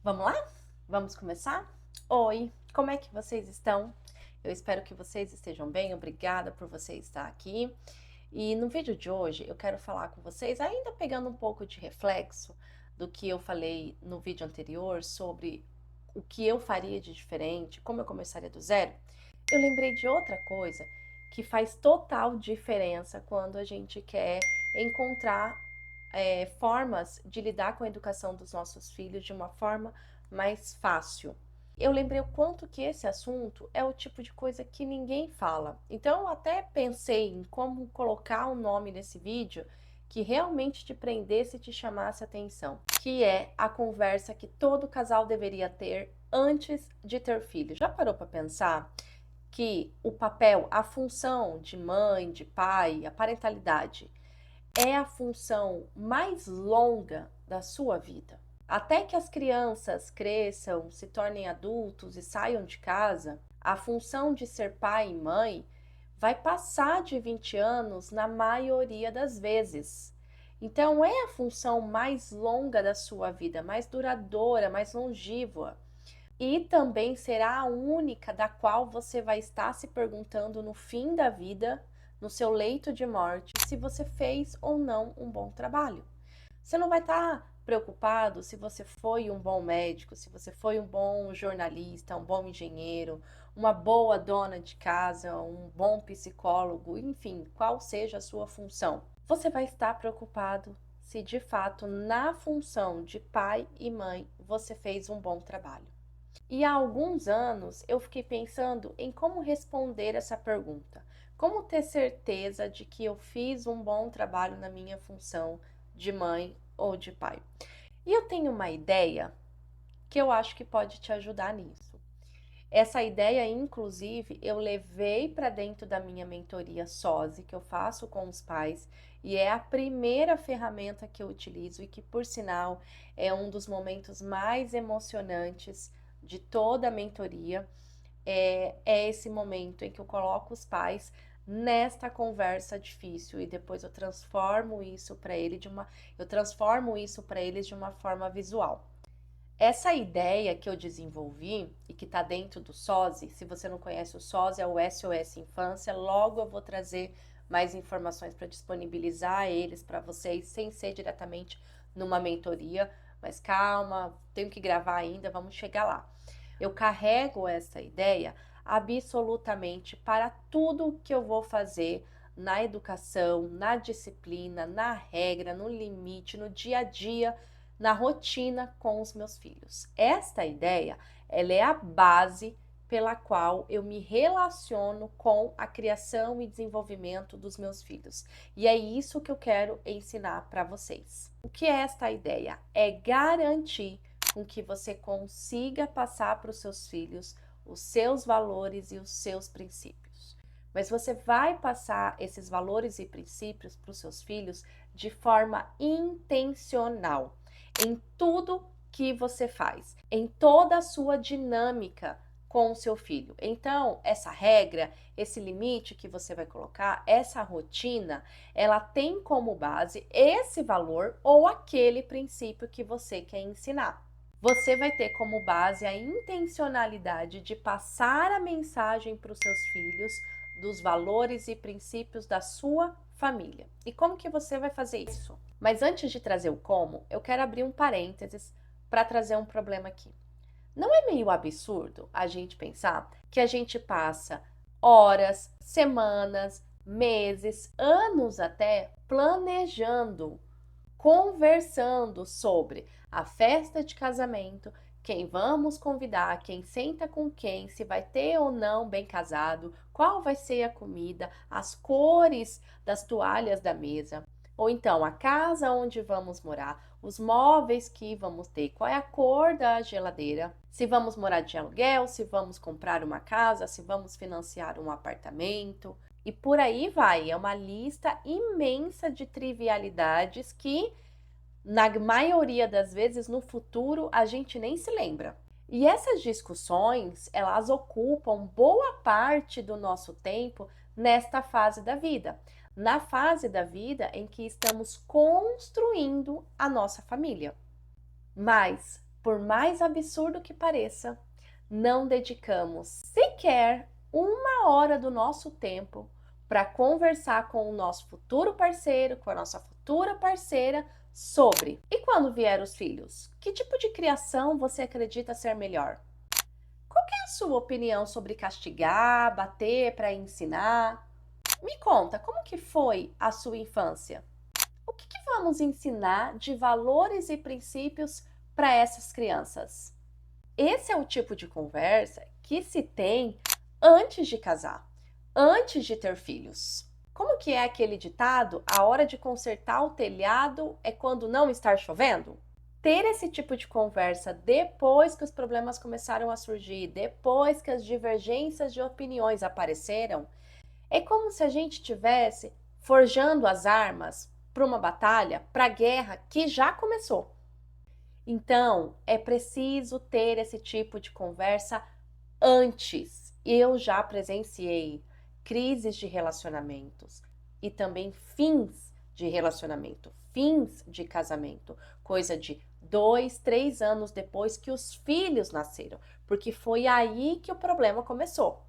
Vamos lá? Vamos começar? Oi, como é que vocês estão? Eu espero que vocês estejam bem, obrigada por você estar aqui. E no vídeo de hoje eu quero falar com vocês, ainda pegando um pouco de reflexo do que eu falei no vídeo anterior sobre o que eu faria de diferente, como eu começaria do zero. Eu lembrei de outra coisa que faz total diferença quando a gente quer encontrar formas de lidar com a educação dos nossos filhos de uma forma mais fácil. Eu lembrei o quanto que esse assunto é o tipo de coisa que ninguém fala. Então eu até pensei em como colocar um nome nesse vídeo que realmente te prendesse e te chamasse a atenção, que é a conversa que todo casal deveria ter antes de ter filho. Já parou para pensar que o papel, a função de mãe, de pai, a parentalidade é a função mais longa da sua vida? Até que as crianças cresçam, se tornem adultos e saiam de casa, a função de ser pai e mãe vai passar de 20 anos na maioria das vezes. Então, é a função mais longa da sua vida, mais duradoura, mais longínqua. E também será a única da qual você vai estar se perguntando no fim da vida, no seu leito de morte, se você fez ou não um bom trabalho. Você não vai estar preocupado se você foi um bom médico, se você foi um bom jornalista, um bom engenheiro, uma boa dona de casa, um bom psicólogo, enfim, qual seja a sua função. Você vai estar preocupado se de fato na função de pai e mãe você fez um bom trabalho. E há alguns anos eu fiquei pensando em como responder essa pergunta. Como ter certeza de que eu fiz um bom trabalho na minha função de mãe ou de pai? E eu tenho uma ideia que eu acho que pode te ajudar nisso. Essa ideia, inclusive, eu levei para dentro da minha mentoria SOSE, que eu faço com os pais, e é a primeira ferramenta que eu utilizo e que, por sinal, é um dos momentos mais emocionantes de toda a mentoria. É esse momento em que eu coloco os pais nesta conversa difícil e depois eu transformo isso para eles de uma forma visual. Essa ideia que eu desenvolvi e que está dentro do SOSE, se você não conhece o SOSE, é o SOS Infância, logo eu vou trazer mais informações para disponibilizar eles para vocês, sem ser diretamente numa mentoria, mas calma, tenho que gravar ainda, vamos chegar lá. Eu carrego essa ideia absolutamente para tudo que eu vou fazer na educação, na disciplina, na regra, no limite, no dia a dia, na rotina com os meus filhos. Esta ideia, ela é a base pela qual eu me relaciono com a criação e desenvolvimento dos meus filhos. E é isso que eu quero ensinar para vocês. O que é esta ideia? É garantir com que você consiga passar para os seus filhos os seus valores e os seus princípios. Mas você vai passar esses valores e princípios para os seus filhos de forma intencional em tudo que você faz, em toda a sua dinâmica com o seu filho. Então, essa regra, esse limite que você vai colocar, essa rotina, ela tem como base esse valor ou aquele princípio que você quer ensinar. Você vai ter como base a intencionalidade de passar a mensagem para os seus filhos dos valores e princípios da sua família. E como que você vai fazer isso? Mas antes de trazer o como, eu quero abrir um parênteses para trazer um problema aqui. Não é meio absurdo a gente pensar que a gente passa horas, semanas, meses, anos até planejando, conversando sobre a festa de casamento, quem vamos convidar, quem senta com quem, se vai ter ou não bem casado, qual vai ser a comida, as cores das toalhas da mesa, ou então a casa onde vamos morar, os móveis que vamos ter, qual é a cor da geladeira, se vamos morar de aluguel, se vamos comprar uma casa, se vamos financiar um apartamento. E por aí vai, é uma lista imensa de trivialidades que, na maioria das vezes, no futuro, a gente nem se lembra. E essas discussões, elas ocupam boa parte do nosso tempo nesta fase da vida. Na fase da vida em que estamos construindo a nossa família. Mas por mais absurdo que pareça, não dedicamos sequer 1 hora do nosso tempo para conversar com o nosso futuro parceiro, com a nossa futura parceira sobre. E quando vier os filhos? Que tipo de criação você acredita ser melhor? Qual é a sua opinião sobre castigar, bater para ensinar? Me conta, como que foi a sua infância? O que vamos ensinar de valores e princípios para essas crianças? Esse é o tipo de conversa que se tem antes de casar, antes de ter filhos. Como que é aquele ditado? A hora de consertar o telhado é quando não está chovendo? Ter esse tipo de conversa depois que os problemas começaram a surgir, depois que as divergências de opiniões apareceram, é como se a gente tivesse forjando as armas para uma batalha, para a guerra que já começou. Então, é preciso ter esse tipo de conversa antes. Eu já presenciei crises de relacionamentos e também fins de relacionamento, fins de casamento, coisa de 2, 3 anos depois que os filhos nasceram, porque foi aí que o problema começou.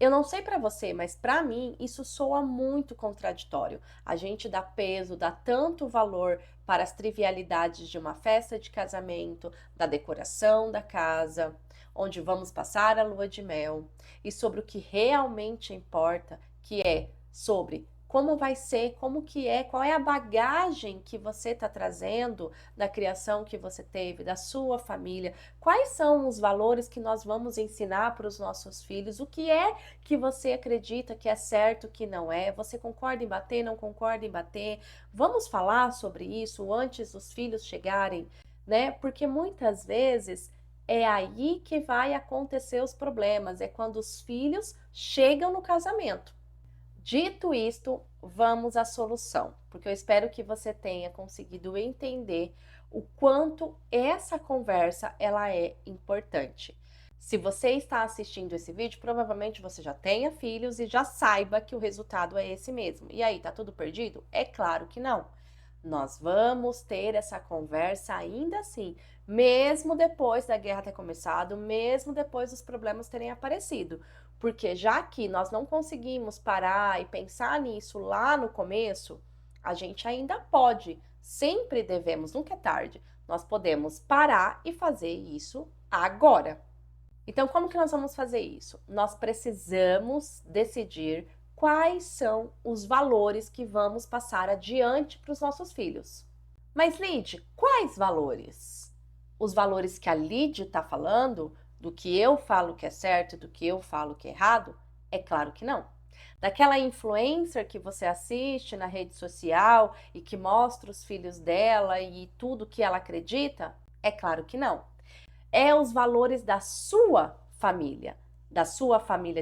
Eu não sei para você, mas para mim isso soa muito contraditório. A gente dá peso, dá tanto valor para as trivialidades de uma festa de casamento, da decoração da casa, onde vamos passar a lua de mel, e sobre o que realmente importa, que é sobre como vai ser, como que é, qual é a bagagem que você está trazendo da criação que você teve, da sua família, quais são os valores que nós vamos ensinar para os nossos filhos, o que é que você acredita que é certo, que não é, você concorda em bater, não concorda em bater, vamos falar sobre isso antes dos filhos chegarem, né? Porque muitas vezes é aí que vai acontecer os problemas, é quando os filhos chegam no casamento. Dito isto, vamos à solução, porque eu espero que você tenha conseguido entender o quanto essa conversa ela é importante. Se você está assistindo esse vídeo, provavelmente você já tenha filhos e já saiba que o resultado é esse mesmo. E aí, tá tudo perdido? É claro que não. Nós vamos ter essa conversa ainda assim, mesmo depois da guerra ter começado, mesmo depois dos problemas terem aparecido. Porque já que nós não conseguimos parar e pensar nisso lá no começo, a gente ainda pode, sempre devemos, nunca é tarde, nós podemos parar e fazer isso agora. Então, como que nós vamos fazer isso? Nós precisamos decidir quais são os valores que vamos passar adiante para os nossos filhos. Mas, Lid, quais valores? Os valores que a Lid está falando, do que eu falo que é certo e do que eu falo que é errado? É claro que não. Daquela influencer que você assiste na rede social e que mostra os filhos dela e tudo que ela acredita? É claro que não. É os valores da sua família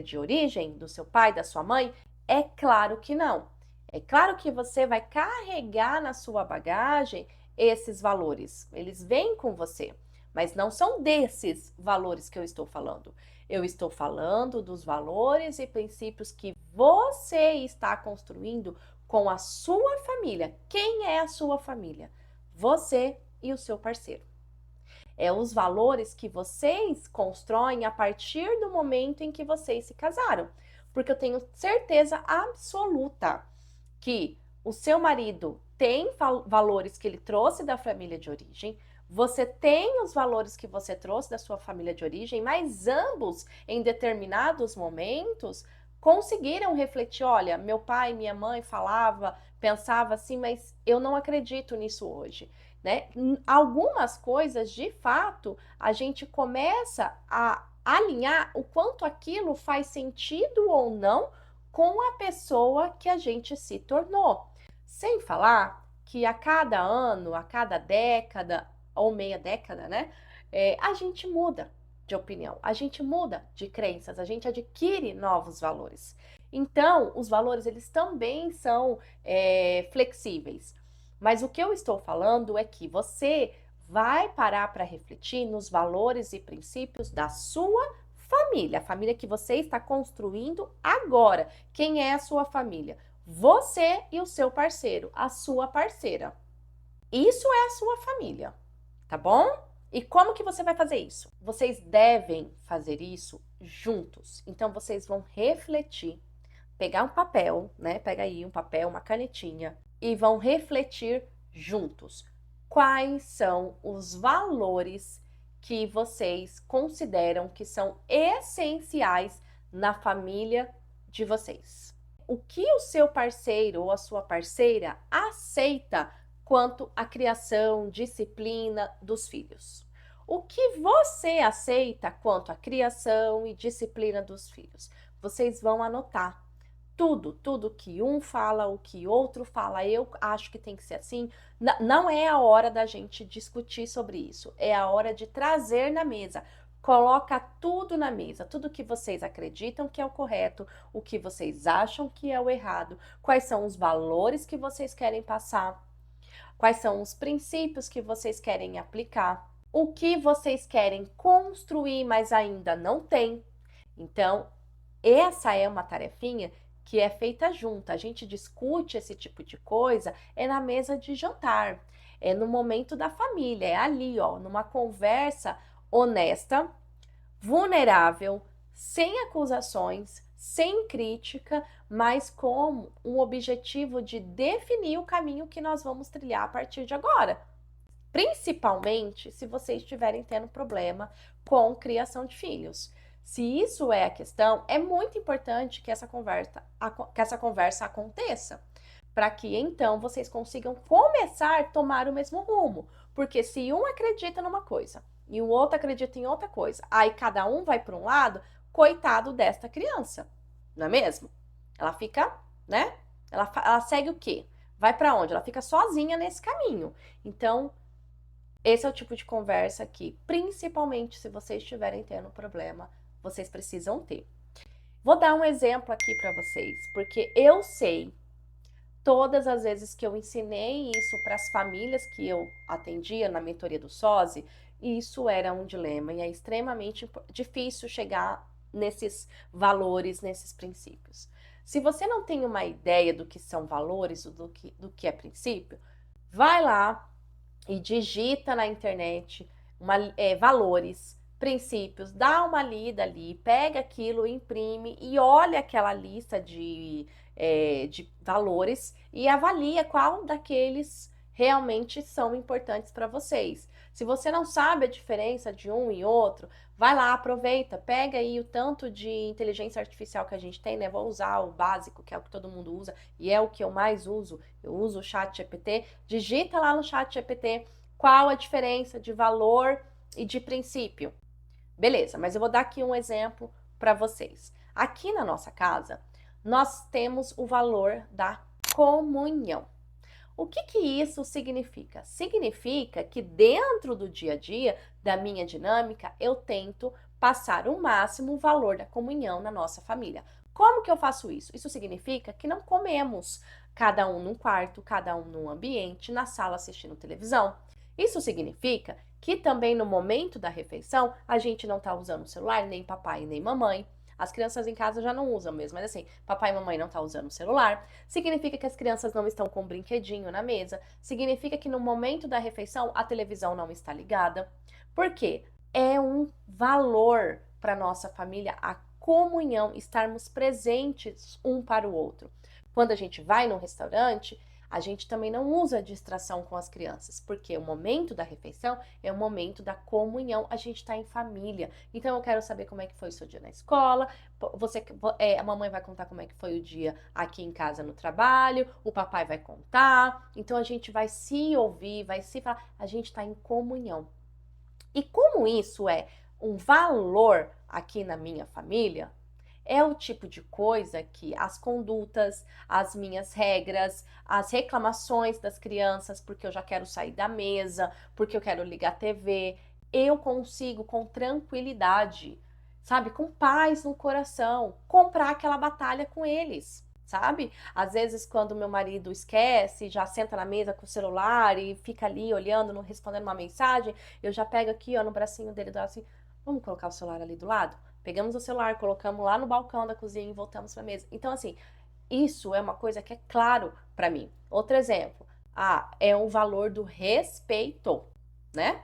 de origem, do seu pai, da sua mãe? É claro que não. É claro que você vai carregar na sua bagagem esses valores. Eles vêm com você, mas não são desses valores que eu estou falando. Eu estou falando dos valores e princípios que você está construindo com a sua família. Quem é a sua família? Você e o seu parceiro. É os valores que vocês constroem a partir do momento em que vocês se casaram. Porque eu tenho certeza absoluta que o seu marido tem valores que ele trouxe da família de origem, você tem os valores que você trouxe da sua família de origem, mas ambos, em determinados momentos, conseguiram refletir: olha, meu pai, minha mãe falava, pensava assim, mas eu não acredito nisso hoje. Né? Algumas coisas, de fato, a gente começa a alinhar o quanto aquilo faz sentido ou não com a pessoa que a gente se tornou. Sem falar que a cada ano, a cada década ou meia década, né, a gente muda de opinião, a gente muda de crenças, a gente adquire novos valores. Então, os valores, eles também são flexíveis. Mas o que eu estou falando é que você vai parar para refletir nos valores e princípios da sua família, a família que você está construindo agora. Quem é a sua família? Você e o seu parceiro, a sua parceira. Isso é a sua família, tá bom? E como que você vai fazer isso? Vocês devem fazer isso juntos. Então vocês vão refletir, pegar um papel, né? Pega aí um papel, uma canetinha e vão refletir juntos. Quais são os valores que vocês consideram que são essenciais na família de vocês? O que o seu parceiro ou a sua parceira aceita quanto à criação, disciplina dos filhos? O que você aceita quanto à criação e disciplina dos filhos? Vocês vão anotar tudo que um fala, o que outro fala, eu acho que tem que ser assim. Não é a hora da gente discutir sobre isso, é a hora de trazer na mesa. Coloca tudo na mesa, tudo que vocês acreditam que é o correto, o que vocês acham que é o errado, quais são os valores que vocês querem passar, quais são os princípios que vocês querem aplicar, o que vocês querem construir, mas ainda não tem. Então, essa é uma tarefinha que é feita junto. A gente discute esse tipo de coisa é na mesa de jantar, é no momento da família, é ali, ó, numa conversa honesta, vulnerável, sem acusações, sem crítica, mas com um objetivo de definir o caminho que nós vamos trilhar a partir de agora. Principalmente se vocês estiverem tendo problema com criação de filhos. Se isso é a questão, é muito importante que essa conversa aconteça, para que então vocês consigam começar a tomar o mesmo rumo. Porque se um acredita numa coisa e o outro acredita em outra coisa, aí cada um vai para um lado, coitado desta criança, não é mesmo? Ela fica, né? Ela segue o quê? Vai para onde? Ela fica sozinha nesse caminho. Então, esse é o tipo de conversa que, principalmente se vocês estiverem tendo problema, vocês precisam ter. Vou dar um exemplo aqui para vocês, porque eu sei, todas as vezes que eu ensinei isso para as famílias que eu atendia na mentoria do SOSE, isso era um dilema e é extremamente difícil chegar nesses valores, nesses princípios. Se você não tem uma ideia do que são valores, do que é princípio, vai lá e digita na internet valores, princípios, dá uma lida ali, pega aquilo, imprime e olha aquela lista de valores e avalia qual daqueles realmente são importantes para vocês. Se você não sabe a diferença de um e outro, vai lá, aproveita, pega aí o tanto de inteligência artificial que a gente tem, né? Vou usar o básico, que é o que todo mundo usa, e é o que eu mais uso. Eu uso o ChatGPT. Digita lá no ChatGPT qual a diferença de valor e de princípio. Beleza, mas eu vou dar aqui um exemplo para vocês. Aqui na nossa casa, nós temos o valor da comunhão. O que isso significa? Significa que dentro do dia a dia, da minha dinâmica, eu tento passar o máximo valor da comunhão na nossa família. Como que eu faço isso? Isso significa que não comemos cada um num quarto, cada um num ambiente, na sala assistindo televisão. Isso significa que também no momento da refeição, a gente não está usando o celular, nem papai, nem mamãe. As crianças em casa já não usam mesmo, mas assim, papai e mamãe não estão usando o celular. Significa que as crianças não estão com um brinquedinho na mesa. Significa que no momento da refeição a televisão não está ligada. Por quê? É um valor para nossa família a comunhão, estarmos presentes um para o outro. Quando a gente vai num restaurante, a gente também não usa distração com as crianças, porque o momento da refeição é o momento da comunhão, a gente está em família. Então eu quero saber como é que foi o seu dia na escola, a mamãe vai contar como é que foi o dia aqui em casa no trabalho, o papai vai contar, então a gente vai se ouvir, vai se falar, a gente está em comunhão. E como isso é um valor aqui na minha família, é o tipo de coisa que as condutas, as minhas regras, as reclamações das crianças, porque eu já quero sair da mesa, porque eu quero ligar a TV, eu consigo com tranquilidade, sabe, com paz no coração, comprar aquela batalha com eles. Sabe? Às vezes, quando meu marido esquece, já senta na mesa com o celular e fica ali olhando, não respondendo uma mensagem, eu já pego aqui, ó, no bracinho dele, do lado assim, vamos colocar o celular ali do lado? Pegamos o celular, colocamos lá no balcão da cozinha e voltamos para a mesa. Então, assim, isso é uma coisa que é claro para mim. Outro exemplo, é um valor do respeito, né?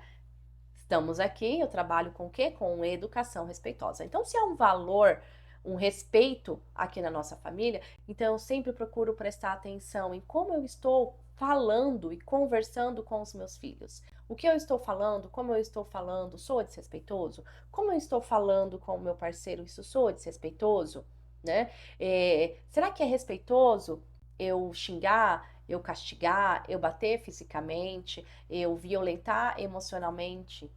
estamos aqui, eu trabalho com o quê? Com educação respeitosa. Então, se há um valor, um respeito aqui na nossa família, então eu sempre procuro prestar atenção em como eu estou falando e conversando com os meus filhos. O que eu estou falando, como eu estou falando, soa desrespeitoso? Como eu estou falando com o meu parceiro, isso soa desrespeitoso? Né? Será que é respeitoso eu xingar, eu castigar, eu bater fisicamente, eu violentar emocionalmente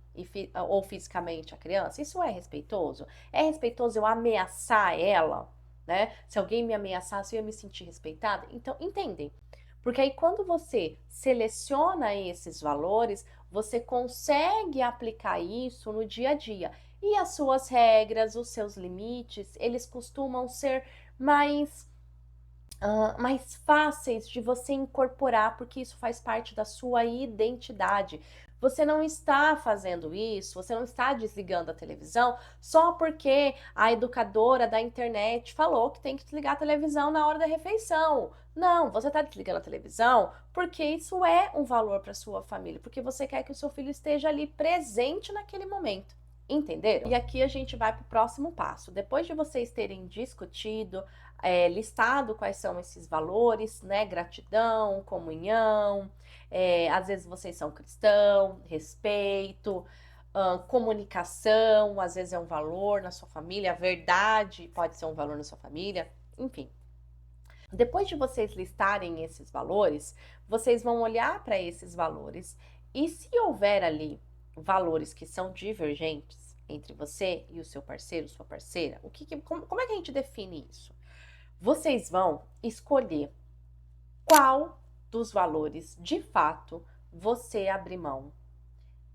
ou fisicamente a criança? Isso é respeitoso? É respeitoso eu ameaçar ela, né? Se alguém me ameaçasse, eu ia me sentir respeitada? Então, entendem? Porque aí quando você seleciona esses valores, você consegue aplicar isso no dia a dia. E as suas regras, os seus limites, eles costumam ser mais mais fáceis de você incorporar, porque isso faz parte da sua identidade. Você não está fazendo isso, você não está desligando a televisão só porque a educadora da internet falou que tem que desligar a televisão na hora da refeição. Não, você está desligando a televisão porque isso é um valor para sua família, porque você quer que o seu filho esteja ali presente naquele momento. Entenderam? E aqui a gente vai para o próximo passo. Depois de vocês terem discutido, listado quais são esses valores, né? Gratidão, comunhão, às vezes vocês são cristão, respeito, comunicação, às vezes é um valor na sua família, a verdade pode ser um valor na sua família, enfim. Depois de vocês listarem esses valores, vocês vão olhar para esses valores e se houver ali valores que são divergentes entre você e o seu parceiro, sua parceira, como é que a gente define isso? Vocês vão escolher qual dos valores de fato você abre mão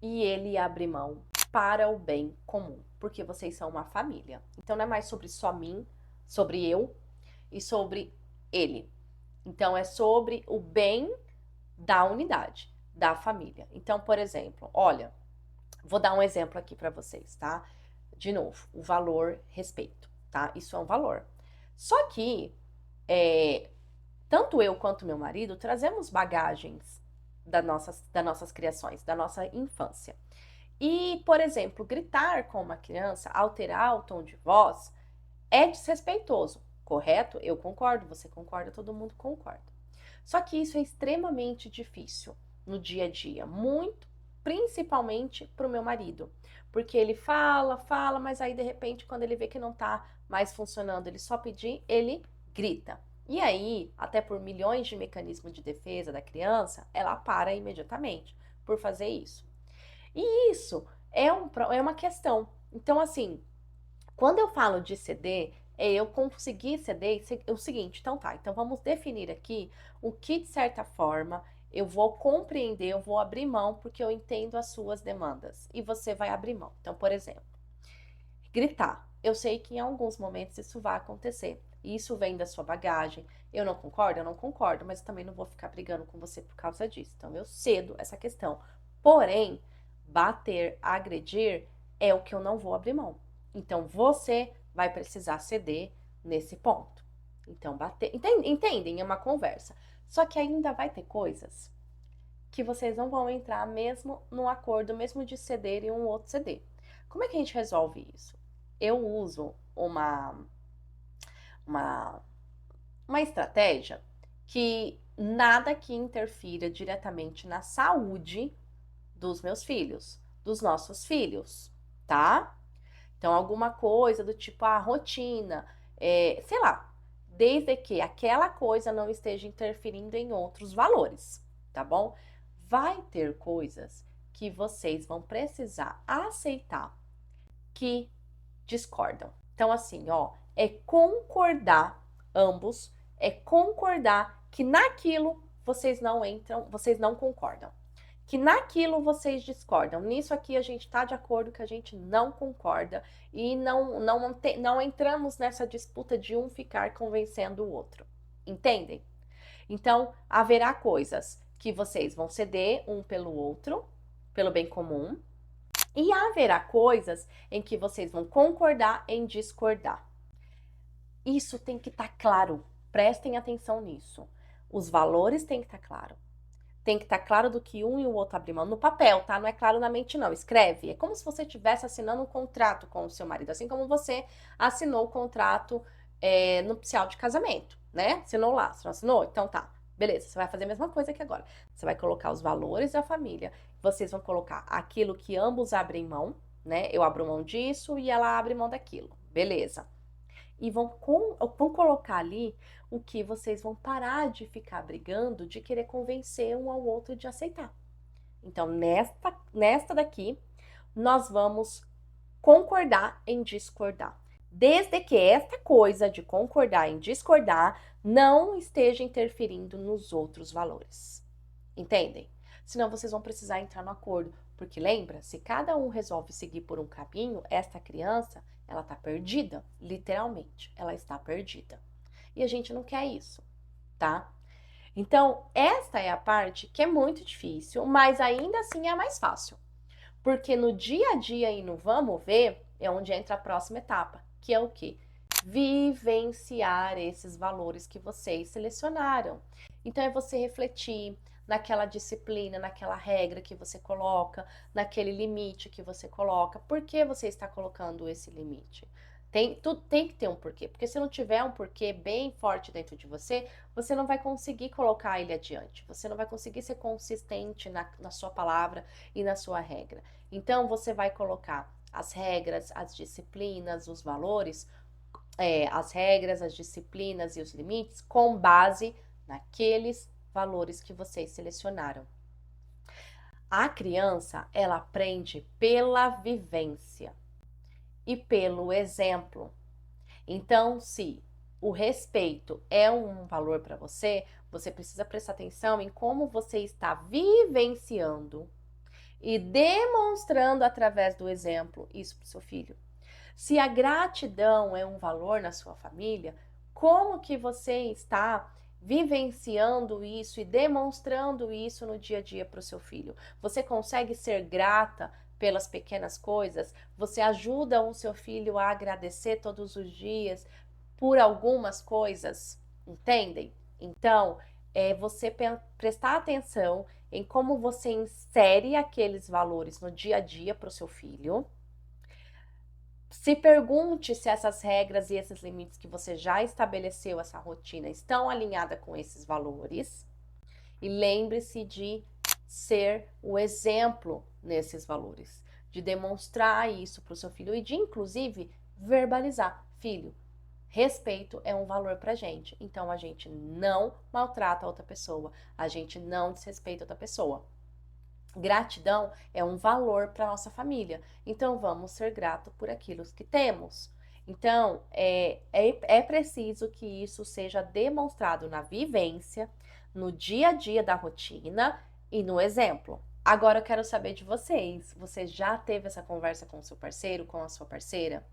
e ele abre mão para o bem comum, porque vocês são uma família. Então não é mais sobre só mim, sobre eu e sobre ele. Então é sobre o bem da unidade, da família. Então, por exemplo, olha, vou dar um exemplo aqui para vocês, tá? De novo, o valor respeito, tá? Isso é um valor. Só que tanto eu quanto meu marido trazemos bagagens das nossas criações, da nossa infância. E, por exemplo, gritar com uma criança, alterar o tom de voz, é desrespeitoso, correto? Eu concordo, você concorda, todo mundo concorda. Só que isso é extremamente difícil no dia a dia, muito, principalmente para o meu marido, porque ele fala, mas aí de repente quando ele vê que não tá mais funcionando, ele só pedir, ele grita. E aí, até por milhões de mecanismos de defesa da criança, ela para imediatamente por fazer isso. E isso é uma questão. Então, assim, quando eu falo de ceder, eu conseguir ceder é o seguinte, então tá, então vamos definir aqui o que de certa forma eu vou compreender, eu vou abrir mão porque eu entendo as suas demandas e você vai abrir mão. Então, por exemplo, gritar. Eu sei que em alguns momentos isso vai acontecer. E isso vem da sua bagagem. Eu não concordo, mas eu também não vou ficar brigando com você por causa disso. Então eu cedo essa questão. Porém, bater, agredir é o que eu não vou abrir mão. Então você vai precisar ceder nesse ponto. Então bater, entendem? É uma conversa. Só que ainda vai ter coisas que vocês não vão entrar mesmo no acordo, mesmo de ceder e um outro ceder. Como é que a gente resolve isso? Eu uso uma, uma estratégia que nada que interfira diretamente na saúde dos meus filhos, dos nossos filhos, tá? Então, alguma coisa do tipo a rotina, sei lá, desde que aquela coisa não esteja interferindo em outros valores, tá bom? Vai ter coisas que vocês vão precisar aceitar que discordam. Então, assim, ó, é concordar, ambos, é concordar que naquilo vocês não entram, vocês não concordam. Que naquilo vocês discordam. Nisso aqui a gente tá de acordo que a gente não concorda e não entramos nessa disputa de um ficar convencendo o outro. Entendem? Então, haverá coisas que vocês vão ceder um pelo outro, pelo bem comum, e haverá coisas em que vocês vão concordar em discordar. Isso tem que estar claro. Prestem atenção nisso. Os valores têm que estar claro. tem que estar claro do que um e o outro abrir mão no papel, tá? Não é claro na mente, não. Escreve. É como se você estivesse assinando um contrato com o seu marido, assim como você assinou o contrato nupcial de casamento, né? Assinou lá, você não assinou? Então tá. Beleza, você vai fazer a mesma coisa aqui agora. Você vai colocar os valores da família, vocês vão colocar aquilo que ambos abrem mão, né? Eu abro mão disso e ela abre mão daquilo. Beleza. E vão colocar ali o que vocês vão parar de ficar brigando, de querer convencer um ao outro de aceitar. Então, nesta daqui, nós vamos concordar em discordar. Desde que esta coisa de concordar em discordar não esteja interferindo nos outros valores. Entendem? Senão vocês vão precisar entrar no acordo. Porque lembra, se cada um resolve seguir por um caminho, esta criança, ela tá perdida. Literalmente, ela está perdida. E a gente não quer isso, tá? Então, esta é a parte que é muito difícil, mas ainda assim é a mais fácil. Porque no dia a dia e no vamos ver é onde entra a próxima etapa, que é o quê? Vivenciar esses valores que vocês selecionaram. Então é você refletir naquela disciplina, naquela regra que você coloca, naquele limite que você coloca. Por que você está colocando esse limite? Tudo tem que ter um porquê, porque se não tiver um porquê bem forte dentro de você, você não vai conseguir colocar ele adiante, você não vai conseguir ser consistente na sua palavra e na sua regra. Então, você vai colocar as regras, as disciplinas, os valores, as regras, as disciplinas e os limites com base naqueles valores que vocês selecionaram. A criança, ela aprende pela vivência e pelo exemplo. Então, se o respeito é um valor para você, você precisa prestar atenção em como você está vivenciando e demonstrando através do exemplo isso para o seu filho. Se a gratidão é um valor na sua família, como que você está vivenciando isso e demonstrando isso no dia a dia para o seu filho? Você consegue ser grata pelas pequenas coisas? Você ajuda o seu filho a agradecer todos os dias por algumas coisas? Entendem? Então, é você prestar atenção em como você insere aqueles valores no dia a dia para o seu filho. Se pergunte se essas regras e esses limites que você já estabeleceu, essa rotina, estão alinhadas com esses valores. E lembre-se de ser o exemplo nesses valores, de demonstrar isso para o seu filho e de, inclusive, verbalizar. Filho, respeito é um valor pra gente, então a gente não maltrata a outra pessoa, a gente não desrespeita outra pessoa. Gratidão é um valor para nossa família, então vamos ser gratos por aquilo que temos. Então, é preciso que isso seja demonstrado na vivência, no dia a dia da rotina e no exemplo. Agora eu quero saber de vocês. Você já teve essa conversa com o seu parceiro, com a sua parceira?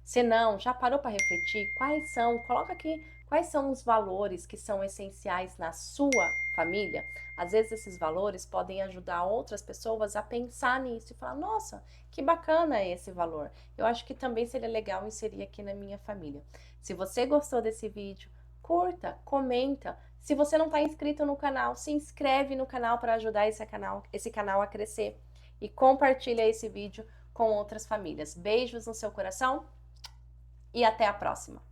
Se não, já parou para refletir quais são, coloca aqui, quais são os valores que são essenciais na sua família? Às vezes esses valores podem ajudar outras pessoas a pensar nisso e falar: nossa, que bacana esse valor. Eu acho que também seria legal inserir aqui na minha família. Se você gostou desse vídeo, curta, comenta. Se você não está inscrito no canal, se inscreve no canal para ajudar esse canal a crescer. E compartilha esse vídeo com outras famílias. Beijos no seu coração e até a próxima!